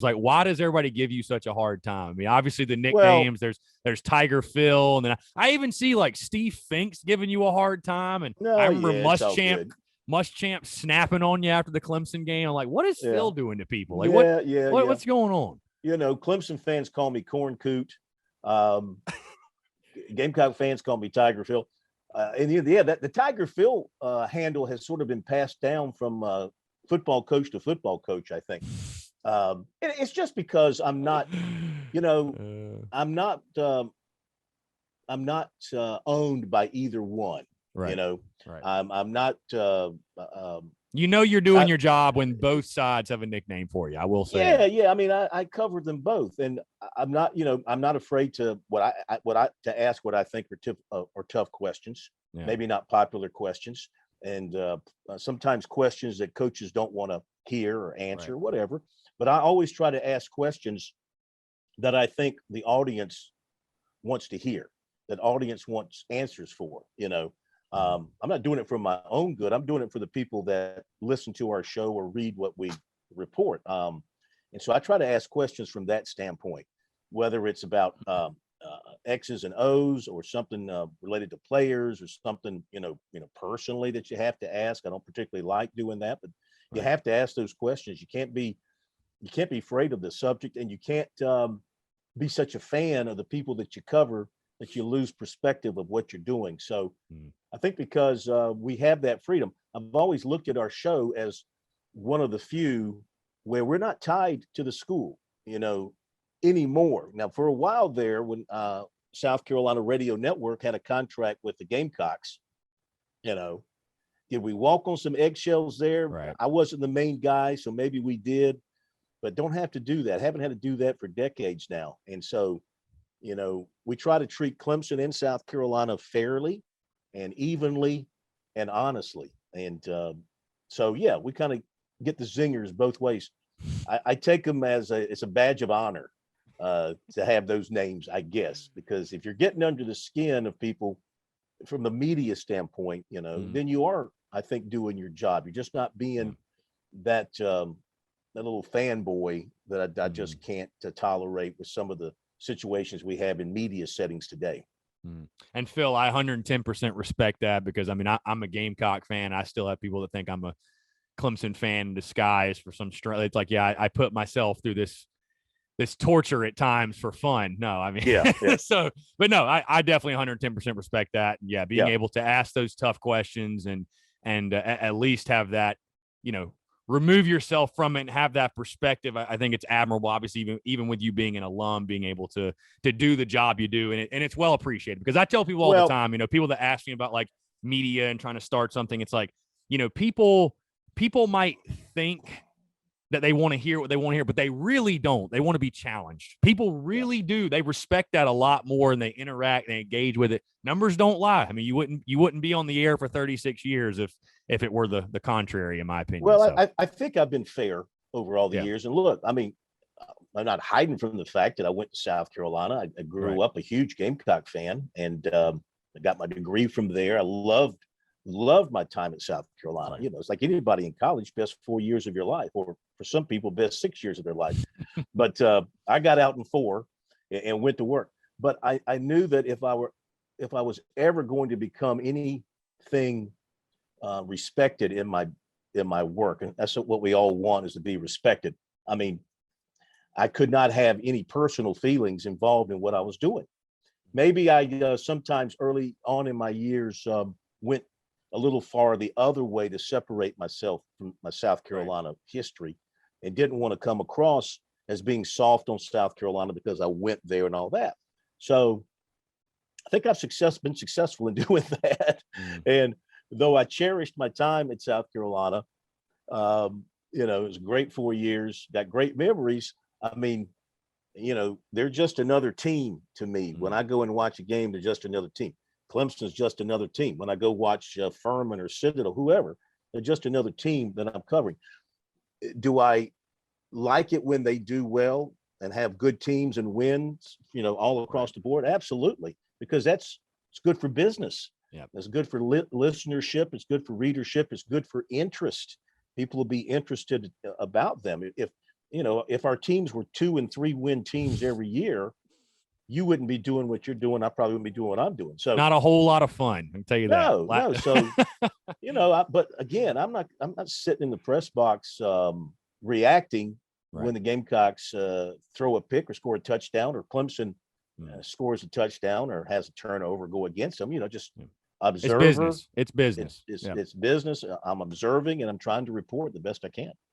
like, why does everybody give you such a hard time? I mean, obviously the Well, nicknames, there's Tiger Phil, and then I even see like Steve Finks giving you a hard time. And I no, remember yeah, it's all good. Muschamp snapping on you after the Clemson game. I'm like, what is Yeah, Phil doing to people? Like, yeah. what's going on? Clemson fans call me Corn Coot. Um, Gamecock fans call me Tiger Phil. And yeah, that the Tiger Phil handle has sort of been passed down from football coach to football coach, I think. It's just because I'm not, you know, I'm not, owned by either one. Right. You know, Right. I'm not. You're doing your job when both sides have a nickname for you. I will say. Yeah. I mean, I cover them both, and I'm not, I'm not afraid to to ask what I think are tough questions. Yeah. Maybe not popular questions, and sometimes questions that coaches don't want to hear or answer, right, whatever. But I always try to ask questions that I think the audience wants to hear, that audience wants answers for. I'm not doing it for my own good. I'm doing it for the people that listen to our show or read what we report. And so I try to ask questions from that standpoint, whether it's about X's and O's or something related to players or something, personally that you have to ask. I don't particularly like doing that, but you have to ask those questions. You can't be afraid of the subject, and you can't be such a fan of the people that you cover that you lose perspective of what you're doing. So I think because we have that freedom, I've always looked at our show as one of the few where we're not tied to the school, anymore. Now, for a while there, when South Carolina Radio Network had a contract with the Gamecocks, did we walk on some eggshells there? Right. I wasn't the main guy, so maybe we did, but don't have to do that. Haven't had to do that for decades now. And so, we try to treat Clemson and South Carolina fairly and evenly and honestly. And so, yeah, we kind of get the zingers both ways. I take them as it's a badge of honor to have those names, I guess, because if you're getting under the skin of people from the media standpoint, then you are, I think, doing your job. You're just not being that little fanboy that I just can't tolerate with some of the situations we have in media settings today. And Phil, I 110% respect that, because I mean, I'm a Gamecock fan. I still have people that think I'm a Clemson fan in disguise for some strength. It's like, yeah, I put myself through this torture at times for fun. No, I mean, yeah. So, but no, I definitely 110% respect that. Yeah. Being able to ask those tough questions and at least have that, remove yourself from it and have that perspective. I think it's admirable. Obviously, even with you being an alum, being able to do the job you do, and it's well appreciated. Because I tell people all the time, people that ask me about like media and trying to start something, it's like, people might think that they want to hear what they want to hear, but they really don't. They want to be challenged. People really do. They respect that a lot more, and they interact and they engage with it. Numbers don't lie. I mean, you wouldn't be on the air for 36 years if it were the contrary, in my opinion. Well, so. I think I've been fair over all the years. And look, I mean, I'm not hiding from the fact that I went to South Carolina. I grew up a huge Gamecock fan, and I got my degree from there. I loved my time at South Carolina. It's like anybody in college, best 4 years of your life, or for some people, best 6 years of their life. But I got out in 4 and went to work. But I knew that if I was ever going to become anything respected in my work, and that's what we all want, is to be respected. I mean, I could not have any personal feelings involved in what I was doing. Maybe I sometimes early on in my years went a little far the other way to separate myself from my South Carolina history, and didn't want to come across as being soft on South Carolina because I went there and all that. So I think I've been successful in doing that. And though I cherished my time at South Carolina, it was a great 4 years, got great memories. I mean, they're just another team to me. When I go and watch a game, they're just another team. Clemson's just another team. When I go watch Furman or Citadel, whoever, they're just another team that I'm covering. Do I like it when they do well and have good teams and wins, all across the board? Absolutely, because it's good for business. Yeah, it's good for listenership. It's good for readership. It's good for interest. People will be interested about them. if our teams were 2 and 3 win teams every year, you wouldn't be doing what you're doing. I probably wouldn't be doing what I'm doing. So not a whole lot of fun. I can tell you that. No. So, but again, I'm not sitting in the press box reacting when the Gamecocks throw a pick or score a touchdown, or Clemson scores a touchdown or has a turnover go against them. Just observer. It's business. It's business. I'm observing and I'm trying to report the best I can.